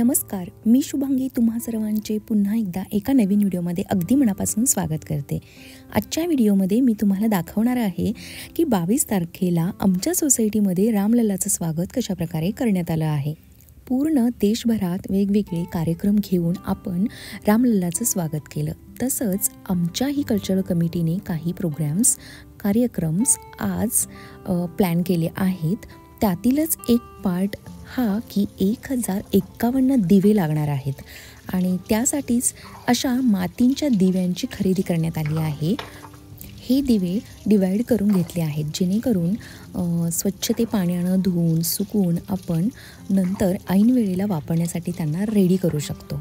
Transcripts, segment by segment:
नमस्कार, मी शुभांगी तुम्हा सर्वांचे पुन्हा एकदा एका नवीन व्हिडिओमध्ये अगदी मनापासून स्वागत करते। आजच्या व्हिडिओमध्ये मी तुम्हाला दाखवणार आहे की 22 तारखेला आमच्या सोसायटीमध्ये रामलल्लाचं स्वागत कशा प्रकारे करण्यात आलं आहे। पूर्ण देशभरात वेगवेगळे कार्यक्रम घेऊन आपण रामलल्लाचं स्वागत केलं। तसंच आमच्याही कल्चरल कमिटीने काही कार्यक्रम्स आज प्लॅन केले आहेत। त्यातीलच एक पार्ट हा की 1051 दिवे लागणार आहेत आणि त्यासाठीच अशा मातींच्या दिव्यांची खरेदी करण्यात आली आहे। हे दिवे डिवाइड करून घेतले आहेत जेणेकरून स्वच्छ ते पाण्यानं धुवून सुकवून आपण नंतर ऐन वेळेला वापरण्यासाठी त्यांना रेडी करू शकतो।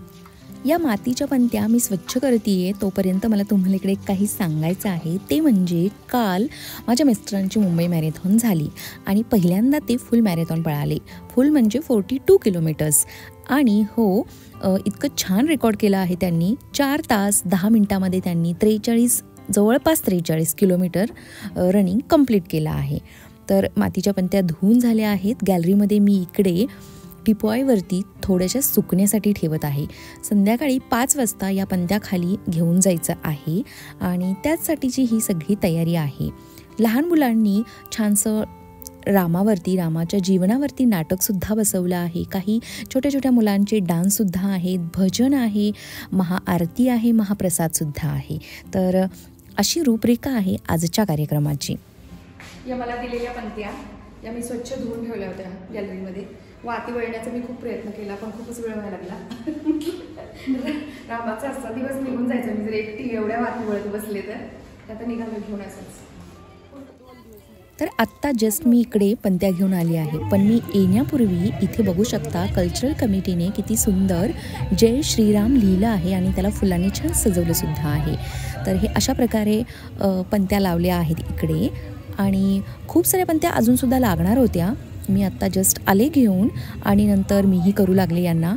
या मातीच्या पंत्या मी स्वच्छ करतेय तोपर्यंत मला तुम्हाला इकडे काही सांगायचं आहे। ते म्हणजे काल माझ्या मिस्टरांची मुंबई मॅरेथॉन झाली आणि पहिल्यांदा ते फुल मॅरेथॉन पळाले। फुल म्हणजे 42 किलोमीटर्स आणि हो इतकं छान रेकॉर्ड केलं आहे त्यांनी। 4 तास 10 मिनिटांमध्ये त्यांनी जवळपास 43 किलोमीटर रनिंग कंप्लीट केलं आहे। तर मातीच्या पंत्या धुवून झाल्या आहेत। गॅलरीमध्ये मी इकडे टिपॉयवरती थोड्याशा सुकण्यासाठी ठेवत आहे। संध्याकाळी 5 वाजता या पंत्या खाली घेऊन जायचं आहे आणि त्याचसाठीची ही सगळी तयारी आहे। लहान मुलांनी छानसं रामाच्या जीवनावरती नाटकसुद्धा बसवलं आहे। काही छोट्या छोट्या मुलांचे डान्ससुद्धा आहेत, भजन आहे, महाआरती आहे, महाप्रसादसुद्धा आहे। तर अशी रूपरेखा आहे आजच्या कार्यक्रमाची। या मला दिलेल्या पंत्या या मी स्वच्छ धुवून ठेवल्या होत्या गॅलरीमध्ये। वाती वळण्याचा मी खूप प्रयत्न केला पण खूपच वेळ व्हायला लागला। रामाचा असा दिवस निघून जायचा मी जर एकटी एवढ्या वाती वळत बसले तर आता निघालो घेऊन असंच। तर आत्ता जस्ट मी इकडे पंत्या घेऊन आली आहे पण मी येण्यापूर्वी इथे बघू शकता कल्चरल कमिटीने किती सुंदर जय श्रीराम लिहिलं आहे आणि त्याला फुलांनी छान सजवलं सुद्धा आहे। तर हे अशा प्रकारे पंत्या लावल्या आहेत इकडे आणि खूप साऱ्या पंत्या अजूनसुद्धा लागणार होत्या। मी आत्ता जस्ट आले घेऊन आणि नंतर मीही करू लागले यांना।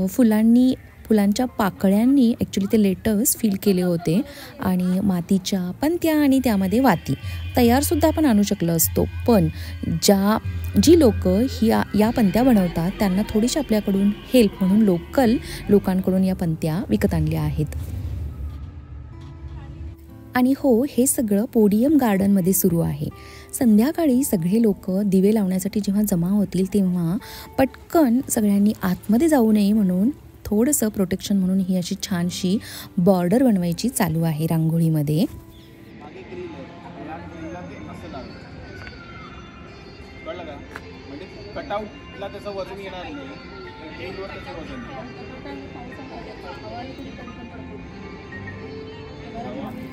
फुलांच्या पाकळ्यांनी ॲक्च्युली ते लेटर्स फिल केले होते आणि मातीच्या पंत्या आणि त्यामध्ये वाती तयारसुद्धा आपण आणू शकलो असतो पण जी लोक या पंत्या बनवतात त्यांना थोडीशी आपल्याकडून हेल्प म्हणून लोकांकडून या पंत्या विकत आणल्या आहेत। आणि हो हे सगळं पोडियम गार्डनमध्ये सुरू आहे। संध्याकाळी सगळे लोक दिवे लावण्यासाठी जेव्हा जमा होतील तेव्हा पटकन सगळ्यांनी आतमध्ये जाऊ नये म्हणून थोडंसं प्रोटेक्शन म्हणून ही अशी छानशी बॉर्डर बनवायची चालू आहे रांगोळीमध्ये।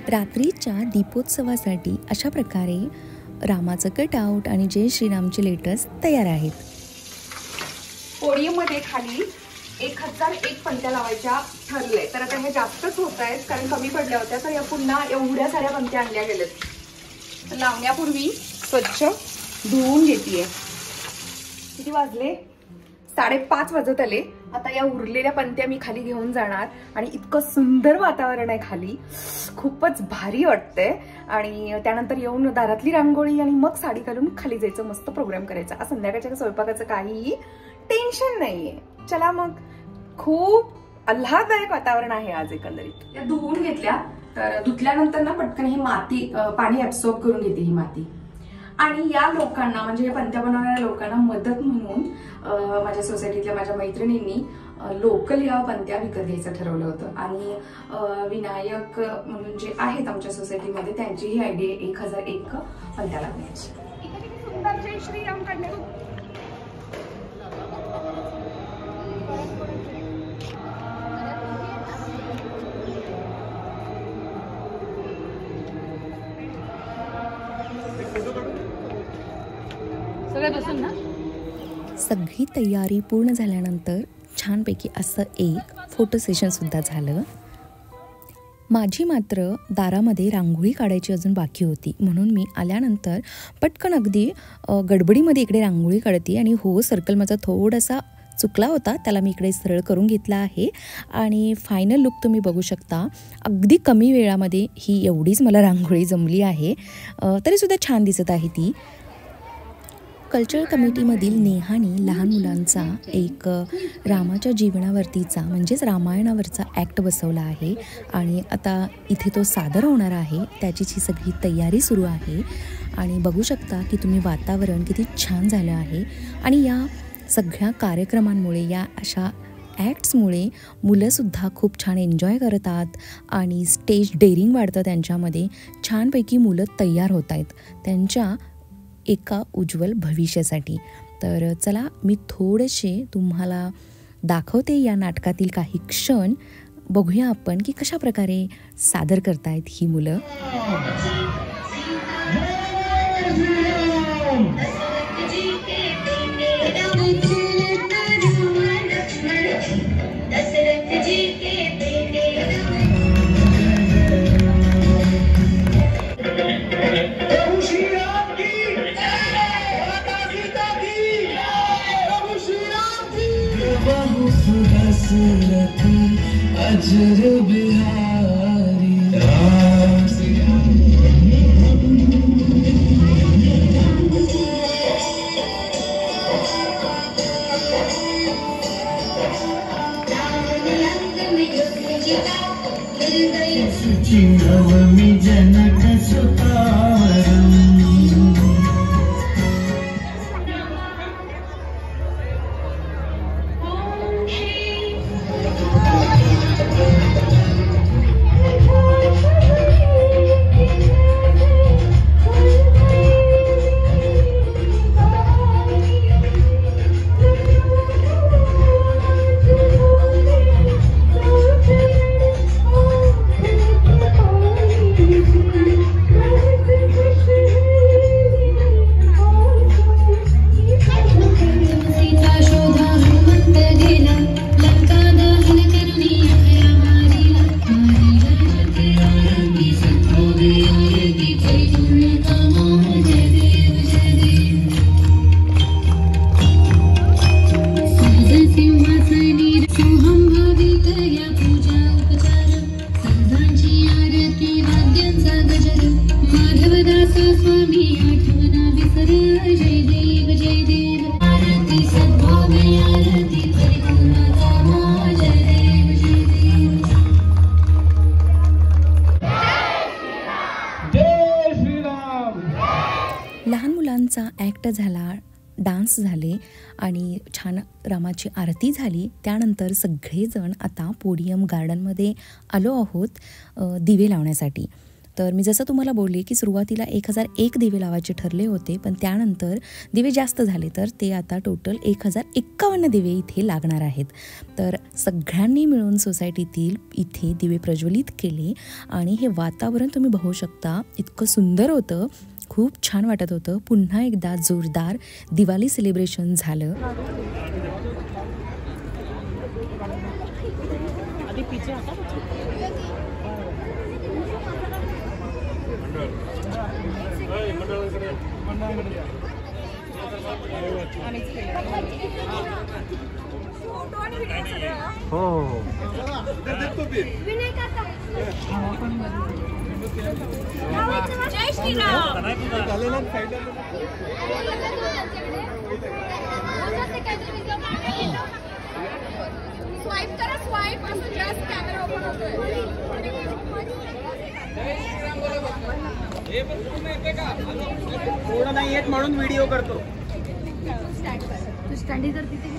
रात्रीच्या दीपोत्सवासाठी अशा प्रकारे रामाचं कटआउट आणि जय श्रीरामचे लेटर्स तयार आहेत। पोडियममध्ये खाली 1001 पंत्या लावायच्या ठरले तर आता हे जास्तच होत आहेत कारण कमी पडल्या होत्या तर या पुन्हा एवढ्या साऱ्या पंत्या आणल्या गेल्यात। तर लावण्यापूर्वी स्वच्छ धुवून घेतेय। किती वाजले? 5:30 वाजत आले। आता या उरलेल्या पंत्या मी खाली घेऊन जाणार आणि इतकं सुंदर वातावरण आहे खाली, खूपच भारी वाटतंय। आणि त्यानंतर येऊन दारातली रांगोळी आणि मग साडी घालून खाली जायचं, मस्त प्रोग्राम करायचा। आज संध्याकाळच्या स्वयंपाकाचं काहीही टेन्शन नाहीये। चला मग, खूप आल्हाददायक वातावरण आहे आज एकंदरीत। या धुवून घेतल्या तर धुतल्यानंतर ना पटकन ही माती पाणी ऍब्सॉर्ब करून घेते ही माती। आणि या लोकांना म्हणजे पंत्या बनवणाऱ्या लोकांना मदत म्हणून माझ्या सोसायटीतल्या माझ्या मैत्रिणींनी लोकल या पंत्या विकत घ्यायचं ठरवलं होतं आणि विनायक म्हणून जे आहेत आमच्या सोसायटीमध्ये त्यांची ही आयडिया 1001 पंत्या लावण्याची। सुंदर जय श्रीराम काढले सगळी तयारी पूर्ण झाल्यानंतर छानपैकी असं एक फोटो सेशन सुद्धा झालं। माझी मात्र दारामध्ये रांगोळी काढायची अजून बाकी होती म्हणून मी आल्यानंतर पटकन अगदी गडबडीमध्ये इकडे रांगोळी काढते आणि हो सर्कल माझा थोडासा चुकला होता त्याला मी इकडे सरळ करून घेतला आहे आणि फायनल लुक तुम्ही बघू शकता। अगदी कमी वेळामध्ये ही एवढीच मला रांगोळी जमली आहे तरीसुद्धा छान दिसत आहे ती। कल्चरल कमिटीमधील नेहाने लहान मुलांचा एक रामाच्या जीवनावरतीचा म्हणजेच रामायणावरचा ॲक्ट बसवला आहे आणि आता इथे तो सादर होणार आहे. त्याचीच ही सगळी तयारी सुरू आहे आणि बघू शकता की तुम्ही वातावरण किती छान झालं आहे. आणि या सगळ्या कार्यक्रमांमुळे, या अशा ॲक्ट्समुळे मुलंसुद्धा खूप छान एन्जॉय करतात आणि स्टेज डेअरिंग वाढतं त्यांच्यामध्ये. छानपैकी मुलं तयार होत आहेत त्यांच्या एका उज्ज्वल भविष्यासाठी. तर चला मी थोडेसे तुम्हाला दाखवते या नाटकातील काही क्षण. बघूया आपण की कशा प्रकारे सादर करतायत ही मुलं. अजर बिहारी राम नवमी जनक सुतारम. लहान मुलांचा ॲक्ट झाला, डान्स झाले आणि छान रामाची आरती झाली. त्यानंतर सगळेजण आता पोडियम गार्डनमध्ये आलो आहोत दिवे लावण्यासाठी. तर मी जसं तुम्हाला बोलले की सुरुवातीला 1001 दिवे लावायचे ठरले होते, पण त्यानंतर दिवे जास्त झाले तर ते आता टोटल 1051 दिवे इथे लागणार आहेत. तर सगळ्यांनी मिळून सोसायटीतील इथे दिवे प्रज्वलित केले आणि हे वातावरण तुम्ही बघू शकता, इतकं सुंदर होतं, खूप छान वाटत होतं. पुन्हा एकदा जोरदार दिवाळी सेलिब्रेशन झालं. जय श्रीराम. स्वाइप करा, स्वाइप असं जस्ट कॅमेरा ओपन होतोय. थोडं नाही येत म्हणून व्हिडिओ करतो. तू स्टँडी तर तिथे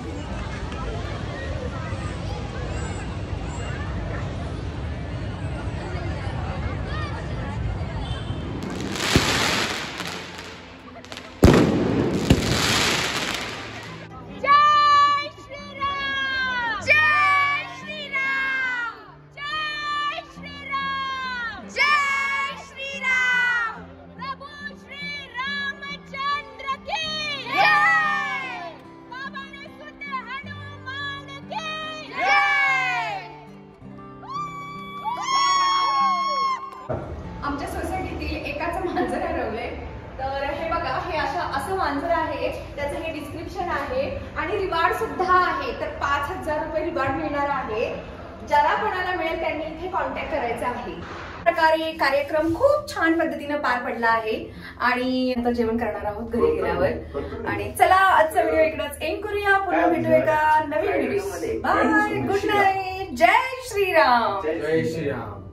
आमच्या सोसायटीतील एकाचं मांजर हरवलंय. तर हे बघा, हे असं मांजर आहे, त्याचं हे डिस्क्रिप्शन आहे आणि रिवॉर्ड सुद्धा आहे. तर 5000 रुपये रिवॉर्ड मिळणार आहे. ज्याला कोणाला मिळेल त्यांनी इथे कॉन्टॅक्ट करायचा आहे. प्रकारे कार्यक्रम खूप छान पद्धतीने पार पडला आहे आणि आता जेवण करणार आहोत घरी गेल्यावर. आणि चला आजचा व्हिडिओ इकडेच एंड करूया. पुन्हा भेटू एका नवीन व्हिडिओ मध्ये. बाय, गुड नाईट, जय श्रीराम. जय श्रीराम.